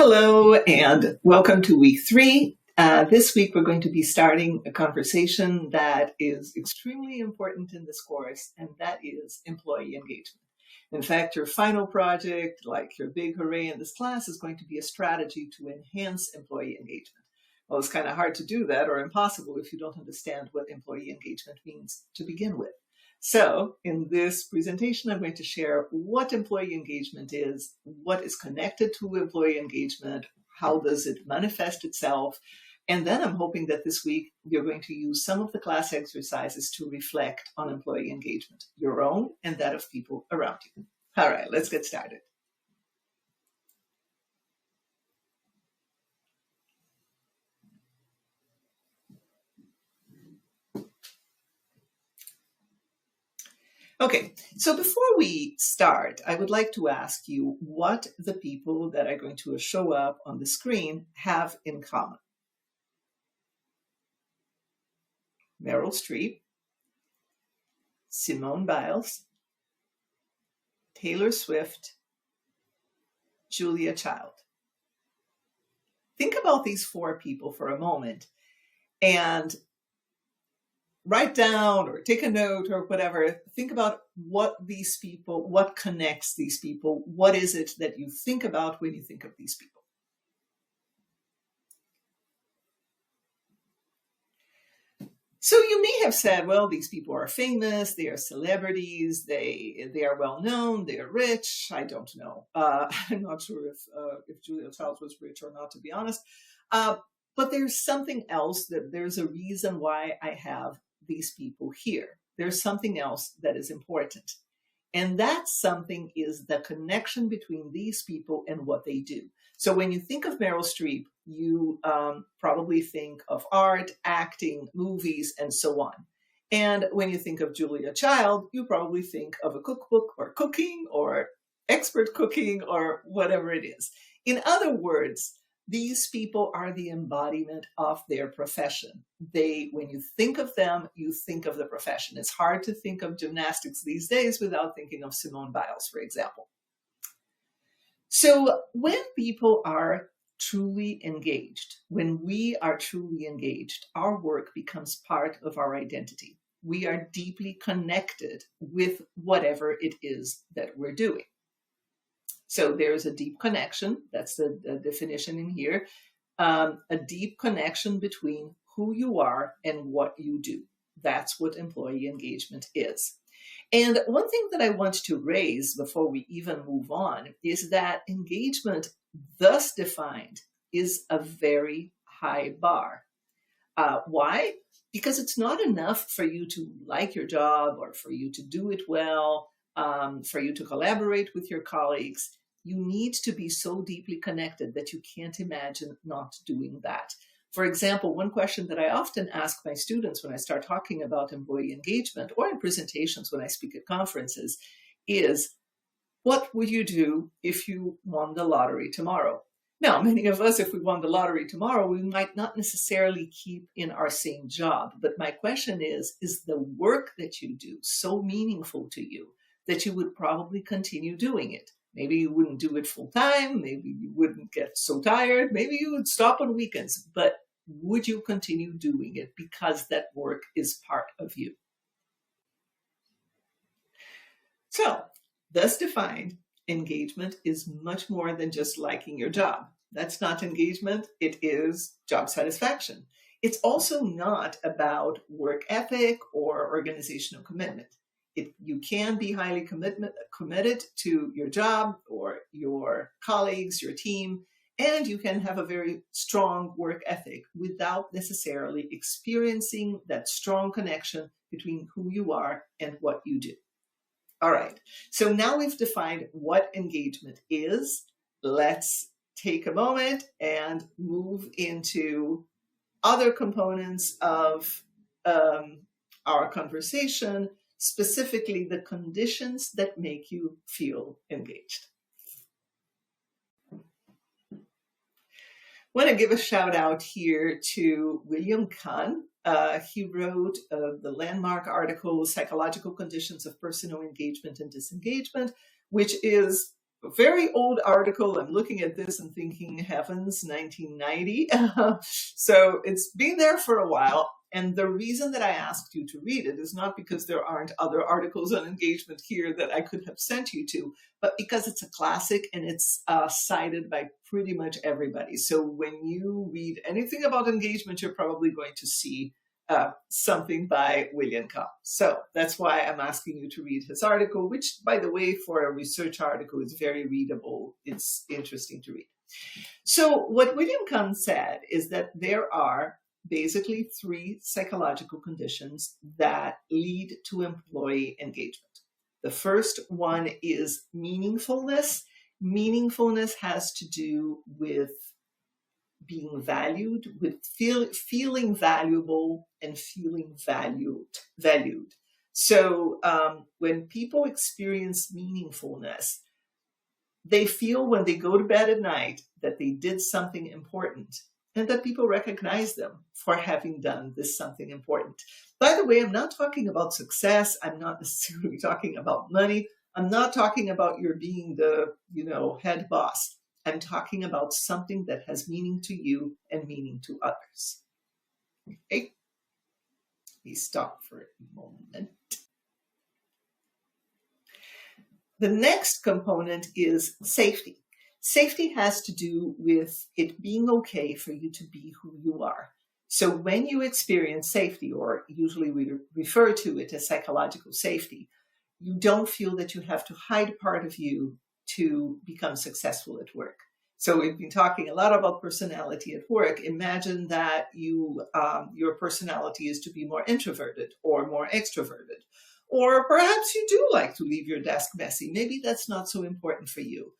Hello and welcome to week 3. This week we're going to be starting a conversation that is extremely important in this course, and that is employee engagement. In fact, your final project, like your big hooray in this class, is going to be a strategy to enhance employee engagement. Well, it's kind of hard to do that, or impossible, if you don't understand what employee engagement means to begin with. So in this presentation, I'm going to share what employee engagement is, what is connected to employee engagement, how does it manifest itself, and then I'm hoping that this week you're going to use some of the class exercises to reflect on employee engagement, your own and that of people around you. All right, let's get started. Okay, so before we start, I would like to ask you what the people that are going to show up on the screen have in common. Meryl Streep, Simone Biles, Taylor Swift, Julia Child. Think about these 4 people for a moment and write down or take a note or whatever. Think about what connects these people. What is it that you think about when you think of these people? So you may have said, well, these people are famous, they are celebrities, they are well known, they are rich. I don't know. I'm not sure if Julia Child was rich or not, to be honest. But there's something else, that there's a reason why I have these people here. There's something else that is important. And that something is the connection between these people and what they do. So when you think of Meryl Streep, you probably think of art, acting, movies, and so on. And when you think of Julia Child, you probably think of a cookbook or cooking or expert cooking or whatever it is. In other words, these people are the embodiment of their profession. When you think of them, you think of the profession. It's hard to think of gymnastics these days without thinking of Simone Biles, for example. So when people are truly engaged, when we are truly engaged, our work becomes part of our identity. We are deeply connected with whatever it is that we're doing. So there's a deep connection, that's the definition in here, a deep connection between who you are and what you do. That's what employee engagement is. And one thing that I want to raise before we even move on is that engagement, thus defined, is a very high bar. Why? Because it's not enough for you to like your job or for you to do it well, for you to collaborate with your colleagues. You need to be so deeply connected that you can't imagine not doing that. For example, one question that I often ask my students when I start talking about employee engagement or in presentations when I speak at conferences is, what would you do if you won the lottery tomorrow? Now, many of us, if we won the lottery tomorrow, we might not necessarily keep in our same job. But my question is the work that you do so meaningful to you that you would probably continue doing it? Maybe you wouldn't do it full time. Maybe you wouldn't get so tired. Maybe you would stop on weekends. But would you continue doing it because that work is part of you? So, thus defined, engagement is much more than just liking your job. That's not engagement. It is job satisfaction. It's also not about work ethic or organizational commitment. You can be highly committed to your job or your colleagues, your team, and you can have a very strong work ethic without necessarily experiencing that strong connection between who you are and what you do. All right, so now we've defined what engagement is. Let's take a moment and move into other components of our conversation, specifically the conditions that make you feel engaged. I want to give a shout out here to William Kahn. He wrote the landmark article, Psychological Conditions of Personal Engagement and Disengagement, which is a very old article. I'm looking at this and thinking, heavens, 1990. So it's been there for a while. And the reason that I asked you to read it is not because there aren't other articles on engagement here that I could have sent you to, but because it's a classic and it's cited by pretty much everybody. So when you read anything about engagement, you're probably going to see something by William Cobb. So that's why I'm asking you to read his article, which, by the way, for a research article, is very readable. It's interesting to read. So what William Cobb said is that there are basically 3 psychological conditions that lead to employee engagement. The first one is meaningfulness. Meaningfulness has to do with being valued, with feeling valuable and feeling valued. So when people experience meaningfulness, they feel when they go to bed at night that they did something important and that people recognize them for having done this something important. By the way, I'm not talking about success. I'm not necessarily talking about money. I'm not talking about your being the, head boss. I'm talking about something that has meaning to you and meaning to others. Okay? Please stop for a moment. The next component is safety. Safety has to do with it being okay for you to be who you are. So when you experience safety, or usually we refer to it as psychological safety, you don't feel that you have to hide part of you to become successful at work. So we've been talking a lot about personality at work. Imagine that your personality is to be more introverted or more extroverted. Or perhaps you do like to leave your desk messy. Maybe that's not so important for you.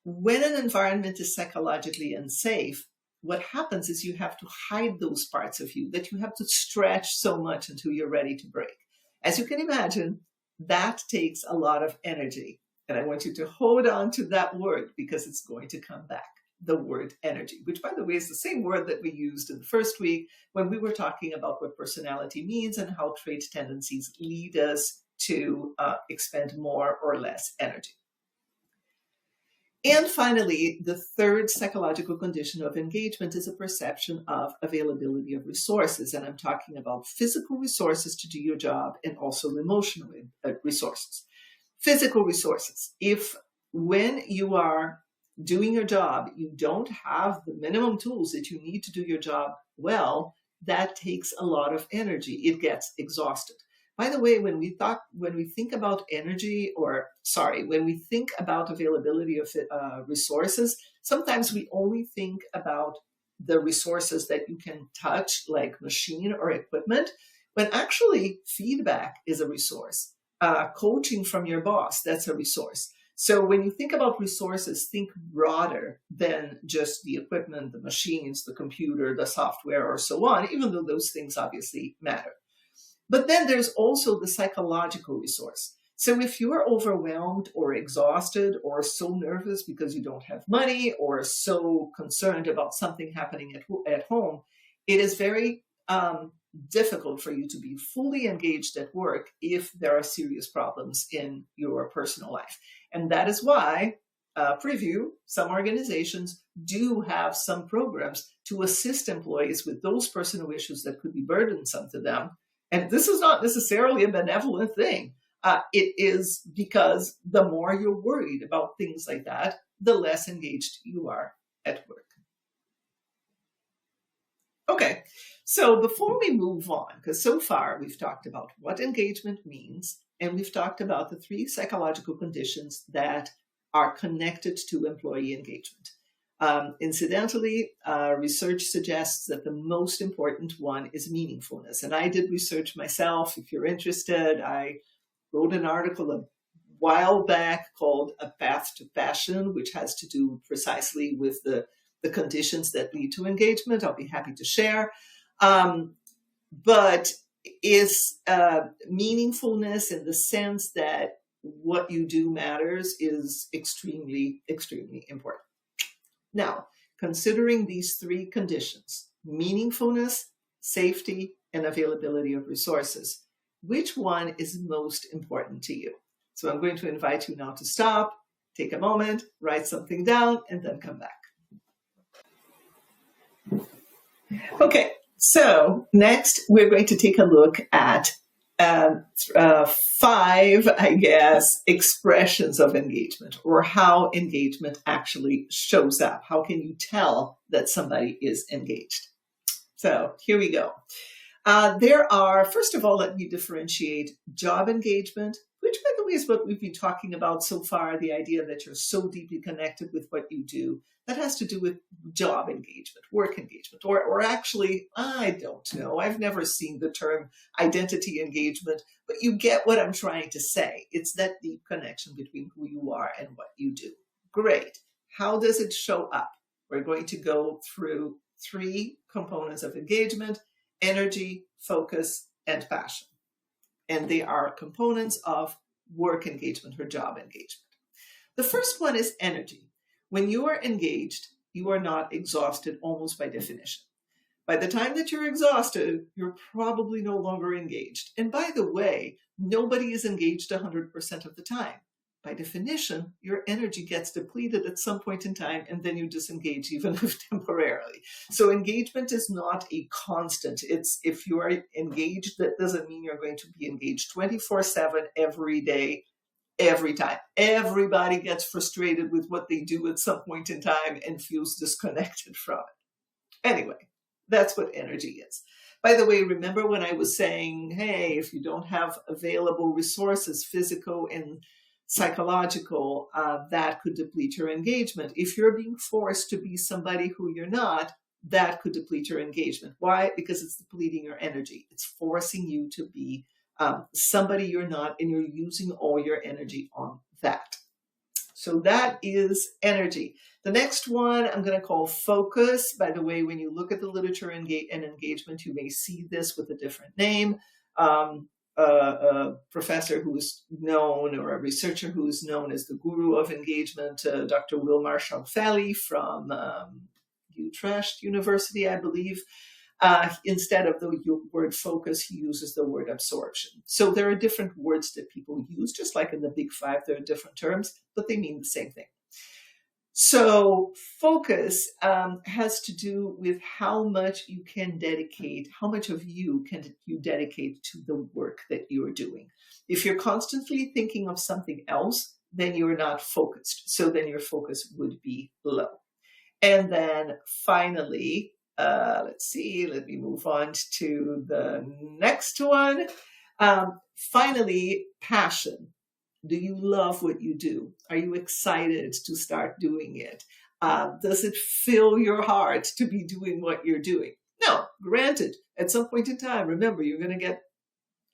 When an environment is psychologically unsafe, what happens is you have to hide those parts of you that you have to stretch so much until you're ready to break. As you can imagine, that takes a lot of energy. And I want you to hold on to that word because it's going to come back. The word energy, which, by the way, is the same word that we used in the first week when we were talking about what personality means and how trait tendencies lead us to expend more or less energy. And finally, the third psychological condition of engagement is a perception of availability of resources. And I'm talking about physical resources to do your job and also emotional resources. Physical resources. If when you are doing your job, you don't have the minimum tools that you need to do your job well, that takes a lot of energy. It gets exhausted. By the way, when we think about energy, when we think about availability of resources, sometimes we only think about the resources that you can touch, like machine or equipment, when actually feedback is a resource. Coaching from your boss, that's a resource. So when you think about resources, think broader than just the equipment, the machines, the computer, the software, or so on, even though those things obviously matter. But then there's also the psychological resource. So if you're overwhelmed or exhausted or so nervous because you don't have money or so concerned about something happening at home, it is very difficult for you to be fully engaged at work if there are serious problems in your personal life. And that is why, preview, some organizations do have some programs to assist employees with those personal issues that could be burdensome to them. And this is not necessarily a benevolent thing. It is because the more you're worried about things like that, the less engaged you are at work. Okay, so before we move on, because so far we've talked about what engagement means, and we've talked about the 3 psychological conditions that are connected to employee engagement. Incidentally, research suggests that the most important one is meaningfulness. And I did research myself. If you're interested, I wrote an article a while back called A Path to Passion, which has to do precisely with the conditions that lead to engagement. I'll be happy to share. But is meaningfulness in the sense that what you do matters is extremely, extremely important. Now, considering these 3 conditions, meaningfulness, safety, and availability of resources, which one is most important to you? So I'm going to invite you now to stop Take a moment, write something down, and then come back. Okay, so next we're going to take a look at 5, expressions of engagement, or how engagement actually shows up. How can you tell that somebody is engaged? So here we go. There are, first of all, let me differentiate job engagement, which, by the way, is what we've been talking about so far, the idea that you're so deeply connected with what you do. That has to do with job engagement, work engagement, or actually, I don't know. I've never seen the term identity engagement, but you get what I'm trying to say. It's that deep connection between who you are and what you do. Great. How does it show up? We're going to go through 3 components of engagement: energy, focus, and passion. And they are components of work engagement or job engagement. The first one is energy. When you are engaged, you are not exhausted almost by definition. By the time that you're exhausted, you're probably no longer engaged. And by the way, nobody is engaged 100% of the time. By definition, your energy gets depleted at some point in time, and then you disengage, even if temporarily. So engagement is not a constant. It's, if you are engaged, that doesn't mean you're going to be engaged 24/7 every day, every time. Everybody gets frustrated with what they do at some point in time and feels disconnected from it. Anyway, that's what energy is. By the way, remember when I was saying, hey, if you don't have available resources, physical and psychological, that could deplete your engagement. If you're being forced to be somebody who you're not, that could deplete your engagement. Why? Because it's depleting your energy. It's forcing you to be somebody you're not, and you're using all your energy on that. So that is energy. The next one I'm going to call focus. By the way, when you look at the literature and engagement, you may see this with a different name. A professor who is known, or a researcher who is known as the guru of engagement, Dr. Wilmar Shalfeli from Utrecht University, I believe. Instead of the word focus, he uses the word absorption. So there are different words that people use, just like in the Big Five, there are different terms, but they mean the same thing. So focus has to do with how much you can dedicate, how much of you can you dedicate to the work that you're doing. If you're constantly thinking of something else, then you're not focused. So then your focus would be low. And then finally, let me move on to the next one. Finally, passion. Do you love what you do? Are you excited to start doing it? Does it fill your heart to be doing what you're doing? No, granted, at some point in time, remember, you're going to get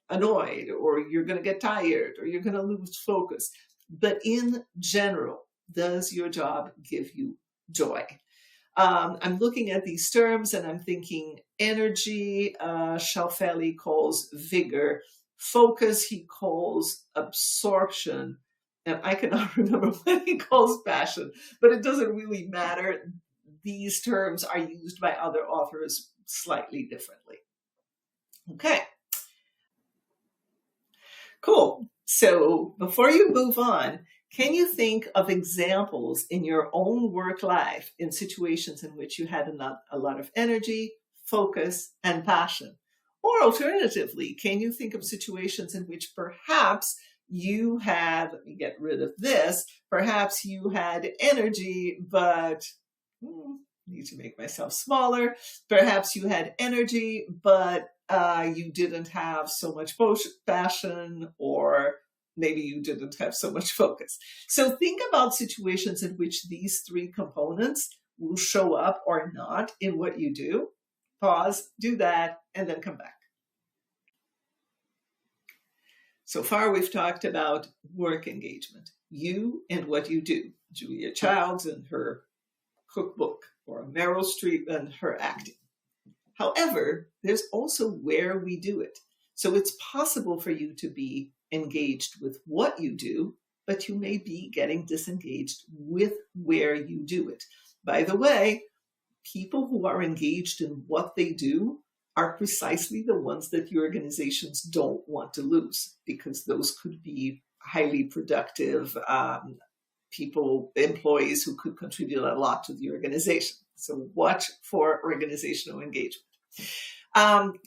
annoyed, or you're going to get tired, or you're going to lose focus. But in general, does your job give you joy? I'm looking at these terms and I'm thinking energy, Shalfeli calls vigor. Focus, he calls absorption. And I cannot remember what he calls passion, but it doesn't really matter. These terms are used by other authors slightly differently. Okay. Cool. So before you move on, can you think of examples in your own work life in situations in which you had a lot of energy, focus, and passion? Or alternatively, can you think of situations in which perhaps you had, let me get rid of this, perhaps you had energy, but need to make myself smaller. Perhaps you had energy, but you didn't have so much passion, or maybe you didn't have so much focus. So think about situations in which these 3 components will show up or not in what you do. Pause, do that, and then come back. So far, we've talked about work engagement, you and what you do. Julia Childs and her cookbook, or Meryl Streep and her acting. However, there's also where we do it. So it's possible for you to be engaged with what you do, but you may be getting disengaged with where you do it. By the way, people who are engaged in what they do are precisely the ones that the organizations don't want to lose, because those could be highly productive, employees who could contribute a lot to the organization. So watch for organizational engagement.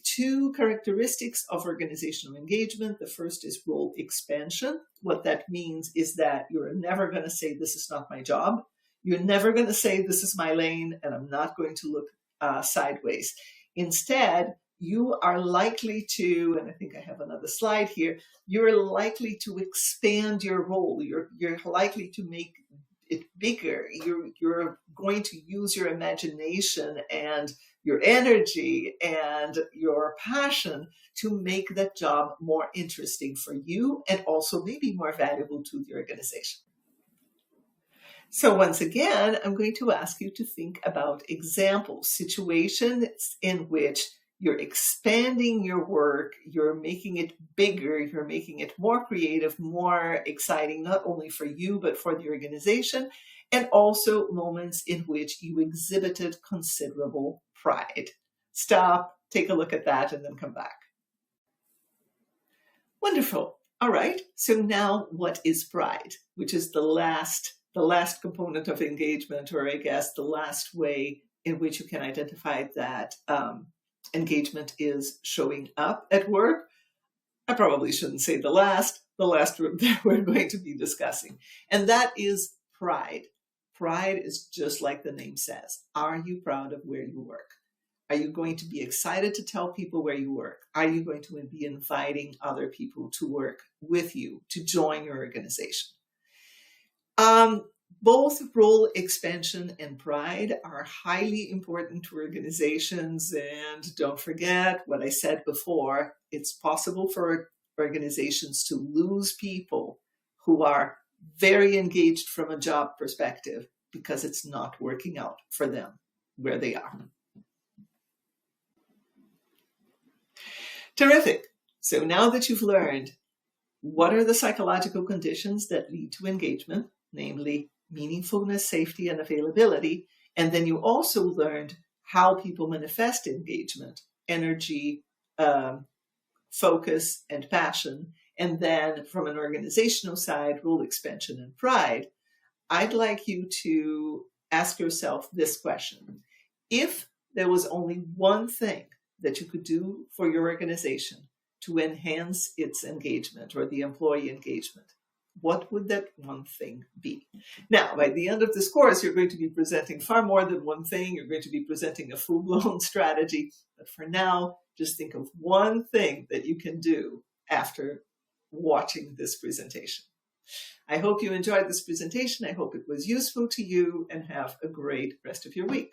Two characteristics of organizational engagement. The first is role expansion. What that means is that you're never going to say, this is not my job. You're never going to say, this is my lane, and I'm not going to look sideways. Instead, you are likely to, and I think I have another slide here, you're likely to expand your role. You're likely to make it bigger. You're going to use your imagination and your energy and your passion to make that job more interesting for you and also maybe more valuable to the organization. So once again, I'm going to ask you to think about examples, situations in which you're expanding your work, you're making it bigger, you're making it more creative, more exciting, not only for you, but for the organization, and also moments in which you exhibited considerable pride. Stop, take a look at that, and then come back. Wonderful. All right. So now what is pride, which is the last component of engagement, or I guess the last way in which you can identify that engagement is showing up at work. I probably shouldn't say the last that we're going to be discussing. And that is pride. Pride is just like the name says. Are you proud of where you work? Are you going to be excited to tell people where you work? Are you going to be inviting other people to work with you, to join your organization? Both role expansion and pride are highly important to organizations. And don't forget what I said before, it's possible for organizations to lose people who are very engaged from a job perspective because it's not working out for them where they are. Terrific. So now that you've learned what are the psychological conditions that lead to engagement, namely meaningfulness, safety, and availability, and then you also learned how people manifest engagement, energy, focus, and passion, and then from an organizational side, role expansion and pride, I'd like you to ask yourself this question. If there was only one thing that you could do for your organization to enhance its engagement or the employee engagement, what would that one thing be? Now, by the end of this course, you're going to be presenting far more than one thing. You're going to be presenting a full-blown strategy. But for now, just think of one thing that you can do after watching this presentation. I hope you enjoyed this presentation. I hope it was useful to you, and have a great rest of your week.